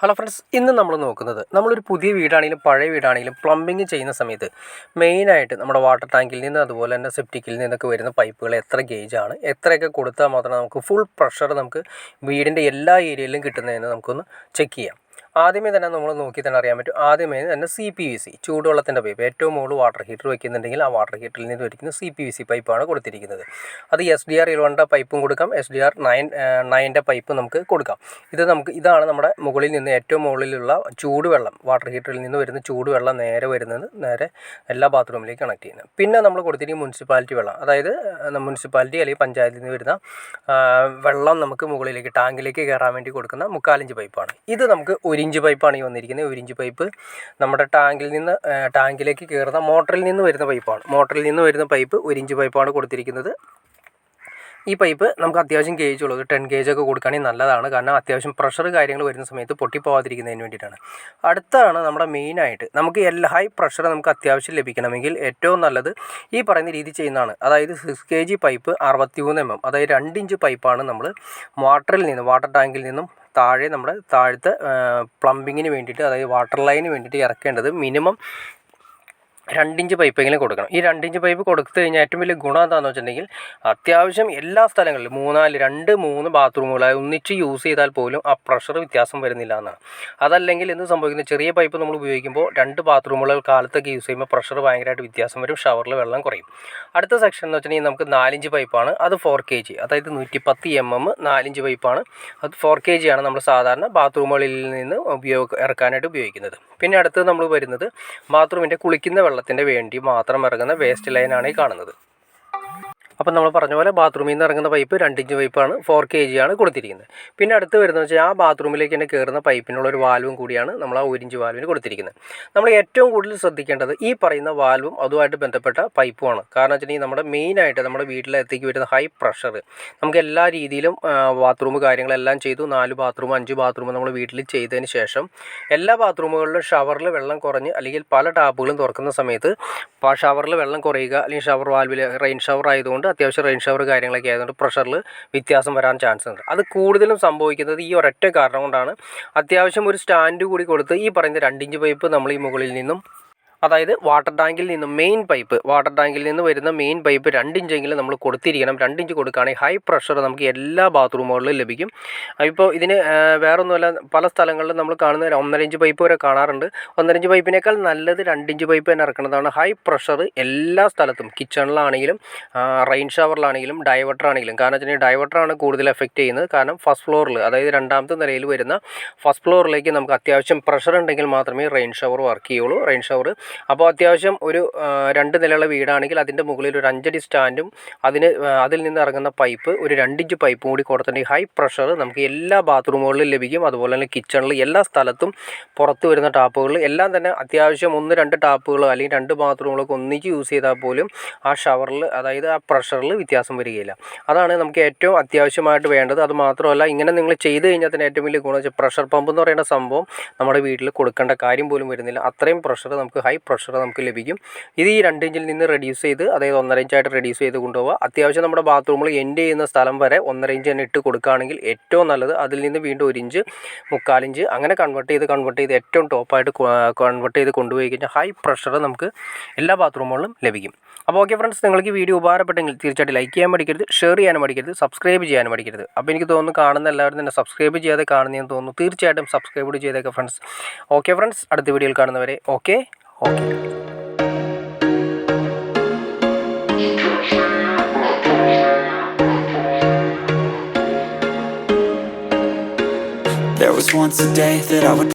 Hello friends, ഇന്ന് നമ്മൾ നോക്കുന്നത് നമ്മളൊരു പുതിയ വീടാണെങ്കിലും പഴയ വീടാണെങ്കിലും പ്ലംബിങ് ചെയ്യുന്ന സമയത്ത് മെയിനായിട്ട് നമ്മുടെ വാട്ടർ ടാങ്കിൽ നിന്ന് അതുപോലെ തന്നെ സെപ്റ്റിക്കിൽ നിന്നൊക്കെ വരുന്ന പൈപ്പുകൾ എത്ര ഗേജാണ്, എത്രയൊക്കെ കൊടുത്താൽ മാത്രമേ നമുക്ക് ഫുൾ പ്രഷർ നമുക്ക് വീടിൻ്റെ എല്ലാ ഏരിയയിലും കിട്ടുന്നതെന്ന് നമുക്കൊന്ന് ചെക്ക് ചെയ്യാം. ആദ്യമേ തന്നെ നമ്മൾ നോക്കി തന്നെ അറിയാൻ പറ്റും. ആദ്യമേ തന്നെ CPVC ചൂടുവെള്ളത്തിൻ്റെ പൈപ്പ്, ഏറ്റവും മുകളിൽ വാട്ടർ ഹീറ്റർ വയ്ക്കുന്നുണ്ടെങ്കിൽ ആ വാട്ടർ ഹീറ്ററിൽ നിന്ന് ഒരിക്കുന്ന CPVC പൈപ്പാണ് കൊടുത്തിരിക്കുന്നത്. അത് SDR 11 പൈപ്പും കൊടുക്കാം, SDR 9 പൈപ്പ് നമുക്ക് കൊടുക്കാം. ഇതാണ് നമ്മുടെ മുകളിൽ നിന്ന് ഏറ്റവും മുകളിലുള്ള ചൂടുവെള്ളം, വാട്ടർ ഹീറ്ററിൽ നിന്ന് വരുന്ന ചൂടുവെള്ളം നേരെ എല്ലാ ബാത്റൂമിലേക്ക് കണക്ട് ചെയ്യുന്നത്. പിന്നെ നമ്മൾ കൊടുത്തിരിക്കുന്ന മുനിസിപ്പാലിറ്റി വെള്ളം, അതായത് മുനിസിപ്പാലിറ്റി അല്ലെങ്കിൽ പഞ്ചായത്തിൽ നിന്ന് വരുന്ന വെള്ളം നമുക്ക് മുകളിലേക്ക് ടാങ്കിലേക്ക് കയറാൻ വേണ്ടി കൊടുക്കുന്ന 3/4 ഇഞ്ച് പൈപ്പാണ്. ഇത് നമുക്ക് 1 ഇഞ്ച് പൈപ്പാണ് ഈ വന്നിരിക്കുന്നത്. 1 ഇഞ്ച് പൈപ്പ് നമ്മുടെ ടാങ്കിലേക്ക് കയറുന്ന മോട്ടറിൽ നിന്ന് വരുന്ന പൈപ്പാണ്. മോട്ടറിൽ നിന്ന് വരുന്ന പൈപ്പ് 1 ഇഞ്ച് പൈപ്പാണ് കൊടുത്തിരിക്കുന്നത്. ഈ പൈപ്പ് നമുക്ക് അത്യാവശ്യം ഗേജ് ഉള്ളത് 10 ഗേജൊക്കെ കൊടുക്കുകയാണെങ്കിൽ നല്ലതാണ്. കാരണം അത്യാവശ്യം പ്രഷർ കാര്യങ്ങൾ വരുന്ന സമയത്ത് പൊട്ടിപ്പോവാതിരിക്കുന്നതിന് വേണ്ടിയിട്ടാണ്. അടുത്താണ് നമ്മുടെ മെയിനായിട്ട് നമുക്ക് ഹൈ പ്രഷർ നമുക്ക് അത്യാവശ്യം ലഭിക്കണമെങ്കിൽ ഏറ്റവും നല്ലത് ഈ പറയുന്ന രീതി ചെയ്യുന്നതാണ്. അതായത് 6 kg പൈപ്പ് 63 mm, അതായത് 2 ഇഞ്ച് പൈപ്പാണ് നമ്മൾ വാട്ടർ ടാങ്കിൽ നിന്നും താഴത്തെ പ്ലംബിങ്ങിന് വേണ്ടിയിട്ട്, അതായത് വാട്ടർ ലൈന് വേണ്ടിയിട്ട് ഇറക്കേണ്ടത് മിനിമം 2 ഇഞ്ച് പൈപ്പെങ്കിലും കൊടുക്കണം. ഈ 2 ഇഞ്ച് പൈപ്പ് കൊടുത്തു കഴിഞ്ഞാൽ ഏറ്റവും വലിയ ഗുണം എന്താണെന്ന് വെച്ചിട്ടുണ്ടെങ്കിൽ അത്യാവശ്യം എല്ലാ സ്ഥലങ്ങളിലും 2-3 ബാത്റൂമുകൾ ഒന്നിച്ച് യൂസ് ചെയ്താൽ പോലും ആ പ്രഷർ വ്യത്യാസം വരുന്നില്ല എന്നാണ്. അതല്ലെങ്കിൽ എന്ത് സംഭവിക്കുന്നത്, ചെറിയ പൈപ്പ് നമ്മൾ ഉപയോഗിക്കുമ്പോൾ 2 ബാത്റൂമുകൾ കാലത്തൊക്കെ യൂസ് ചെയ്യുമ്പോൾ പ്രഷർ ഭയങ്കരമായിട്ട് വ്യത്യാസം വരും, ഷവറിൽ വെള്ളം കുറയും. അടുത്ത സെക്ഷൻ എന്ന് വെച്ചിട്ടുണ്ടെങ്കിൽ നമുക്ക് 4 ഇഞ്ച് പൈപ്പാണ്. അത് 4 kg, അതായത് 110 mm 4 ഇഞ്ച് പൈപ്പാണ്. അത് 4 kg ആണ് നമ്മൾ സാധാരണ ബാത്റൂമുകളിൽ നിന്ന് ഇറക്കാനായിട്ട് ഉപയോഗിക്കുന്നത്. പിന്നെ അടുത്തത് നമ്മൾ വരുന്നത് ബാത്റൂമിൻ്റെ കുളിക്കുന്ന വെള്ളത്തിൻ്റെ വേണ്ടി മാത്രം ഇറങ്ങുന്ന വേസ്റ്റ് ലൈനാണ് ഈ കാണുന്നത്. അപ്പം നമ്മൾ പറഞ്ഞ പോലെ ബാത്റൂമിൽ നിന്ന് ഇറങ്ങുന്ന പൈപ്പ് 2 ഇഞ്ച് പൈപ്പാണ്, 4 kg ആണ് കൊടുത്തിരിക്കുന്നത്. പിന്നെ അടുത്ത് വരുന്നത് വെച്ചാൽ ആ ബാത്റൂമിലേക്ക് തന്നെ കയറുന്ന പൈപ്പിനുള്ള ഒരു വാൽവും കൂടിയാണ് നമ്മൾ ആ 1 ഇഞ്ച് വാൽവിന് കൊടുത്തിരിക്കുന്നത്. നമ്മൾ ഏറ്റവും കൂടുതൽ ശ്രദ്ധിക്കേണ്ടത് ഈ പറയുന്ന വാൽവും അതുമായിട്ട് ബന്ധപ്പെട്ട പൈപ്പുമാണ്. കാരണം വെച്ചിട്ടുണ്ടെങ്കിൽ നമ്മുടെ മെയിനായിട്ട് നമ്മുടെ വീട്ടിലെത്തേക്ക് വരുന്ന ഹൈ പ്രഷർ നമുക്ക് എല്ലാ രീതിയിലും ബാത്റൂം കാര്യങ്ങളെല്ലാം ചെയ്തു, 4 ബാത്റൂം 5 ബാത്റൂം നമ്മൾ വീട്ടിൽ ചെയ്തതിന് ശേഷം എല്ലാ ബാത്റൂമുകളിലും ഷവറിൽ വെള്ളം കുറഞ്ഞ് അല്ലെങ്കിൽ പല ടാപ്പുകളും തുറക്കുന്ന സമയത്ത് ഷവറിൽ വെള്ളം കുറയുക, അല്ലെങ്കിൽ ഷവർ വാൽവിൽ റെയിൻ ഷവർ ആയതുകൊണ്ട് അത്യാവശ്യം റെയിൻ ഷവർ കാര്യങ്ങളൊക്കെ ആയതുകൊണ്ട് പ്രഷറിൽ വ്യത്യാസം വരാൻ ചാൻസ് ഉണ്ട്. അത് കൂടുതലും സംഭവിക്കുന്നത് ഈ ഒരൊറ്റ കാരണം കൊണ്ടാണ്. അത്യാവശ്യം ഒരു സ്റ്റാൻഡ് കൂടി കൊടുത്ത് ഈ പറയുന്ന 2 ഇഞ്ച് പൈപ്പ് നമ്മൾ ഈ മുകളിൽ നിന്നും, അതായത് വാട്ടർ ടാങ്കിൽ നിന്ന് വരുന്ന മെയിൻ പൈപ്പ് 2 ഇഞ്ചെങ്കിലും നമ്മൾ കൊടുത്തിരിക്കണം. 2 ഇഞ്ച് കൊടുക്കുകയാണെങ്കിൽ ഹൈ പ്രഷർ നമുക്ക് എല്ലാ ബാത്റൂമുകളിലും ലഭിക്കും. ഇപ്പോൾ ഇതിന് വേറൊന്നുമല്ല, പല സ്ഥലങ്ങളിലും നമ്മൾ കാണുന്ന 1.5 ഇഞ്ച് പൈപ്പ് വരെ കാണാറുണ്ട്. 1.5 ഇഞ്ച് പൈപ്പിനേക്കാൾ നല്ലത് 2 ഇഞ്ച് പൈപ്പ് തന്നെ ഇറക്കുന്നതാണ്. ഹൈ പ്രഷർ എല്ലാ സ്ഥലത്തും, കിച്ചണിലാണെങ്കിലും റെയിൻ ഷവറിലാണെങ്കിലും ഡൈവർട്ടറാണെങ്കിലും. കാരണം വെച്ചിട്ടുണ്ടെങ്കിൽ ഡൈവർട്ടറാണ് കൂടുതൽ എഫക്റ്റ് ചെയ്യുന്നത്. കാരണം ഫസ്റ്റ് ഫ്ലോറിൽ, അതായത് 2ാമത്തെ നിലയിൽ വരുന്ന ഫസ്റ്റ് ഫ്ലോറിലേക്ക് നമുക്ക് അത്യാവശ്യം പ്രഷർ ഉണ്ടെങ്കിൽ മാത്രമേ റെയിൻ ഷവർ വർക്ക് ചെയ്യുള്ളൂ. അപ്പോൾ അത്യാവശ്യം ഒരു 2 നിലയുള്ള വീടാണെങ്കിൽ അതിൻ്റെ മുകളിൽ ഒരു 5 അടി സ്റ്റാൻഡും അതിൽ നിന്ന് ഇറങ്ങുന്ന പൈപ്പ് ഒരു 2 ഇഞ്ച് പൈപ്പും കൂടി കൊടുത്തിട്ടുണ്ടെങ്കിൽ ഹൈ പ്രഷർ നമുക്ക് എല്ലാ ബാത്റൂമുകളിലും ലഭിക്കും. അതുപോലെ തന്നെ കിച്ചണിൽ എല്ലാ സ്ഥലത്തും പുറത്ത് വരുന്ന ടാപ്പുകളിൽ എല്ലാം തന്നെ അത്യാവശ്യം 1-2 ടാപ്പുകളോ അല്ലെങ്കിൽ 2 ബാത്റൂമുകളൊക്കെ ഒന്നിച്ച് യൂസ് ചെയ്താൽ പോലും ആ ഷവറിൽ, അതായത് ആ പ്രഷറിൽ വ്യത്യാസം വരികയില്ല. അതാണ് നമുക്ക് ഏറ്റവും അത്യാവശ്യമായിട്ട് വേണ്ടത്. അത് മാത്രമല്ല, ഇങ്ങനെ നിങ്ങൾ ചെയ്ത് കഴിഞ്ഞാൽ തന്നെ ഏറ്റവും വലിയ ഗുണം വെച്ചാൽ പ്രഷർ പമ്പ് എന്ന് പറയുന്ന സംഭവം നമ്മുടെ വീട്ടിൽ കൊടുക്കേണ്ട കാര്യം പോലും വരുന്നില്ല. അത്രയും പ്രഷർ നമുക്ക് ഹൈ പ്രഷർ നമുക്ക് ലഭിക്കും. ഇത് ഈ 2 ഇഞ്ചിൽ നിന്ന് റെഡ്യൂസ് ചെയ്ത്, അതായത് 1.5 ഇഞ്ചായിട്ട് റെഡ്യൂസ് ചെയ്ത് കൊണ്ടുപോകുക. അത്യാവശ്യം നമ്മുടെ ബാത്റൂമിൽ എൻഡ് ചെയ്യുന്ന സ്ഥലം വരെ 1.5 ഇഞ്ച് തന്നെ ഇട്ട് കൊടുക്കുകയാണെങ്കിൽ ഏറ്റവും നല്ലത്. അതിൽ നിന്ന് വീണ്ടും 1 ഇഞ്ച് 3/4 ഇഞ്ച് അങ്ങനെ കൺവേർട്ട് ചെയ്ത് ഏറ്റവും ടോപ്പായിട്ട് കൺവേർട്ട് ചെയ്ത് കൊണ്ടുപോയി കഴിഞ്ഞാൽ ഹൈ പ്രഷർ നമുക്ക് എല്ലാ ബാത്റൂമുകളിലും ലഭിക്കും. അപ്പോൾ ഓക്കെ ഫ്രണ്ട്സ്, നിങ്ങൾക്ക് ഈ വീഡിയോ ഉപകാരപ്പെട്ടെങ്കിൽ തീർച്ചയായിട്ടും ലൈക്ക് ചെയ്യാൻ മടിക്കരുത്, ഷെയർ ചെയ്യാനും മടിക്കരുത്, സബ്സ്ക്രൈബ് ചെയ്യാനും മടിക്കരുത്. അപ്പോൾ എനിക്ക് തോന്നുന്നു കാണുന്ന എല്ലാവരും തന്നെ സബ്സ്ക്രൈബ് ചെയ്യാതെ കാണുന്നതെന്ന് തോന്നുന്നു. തീർച്ചയായിട്ടും സബ്സ്ക്രൈബ് ചെയ്തേക്കാം ഫ്രണ്ട്സ്. ഓക്കെ ഫ്രണ്ട്സ്, അടുത്ത വീഡിയോയിൽ കാണുന്നവരെ okay. There was once a day that I would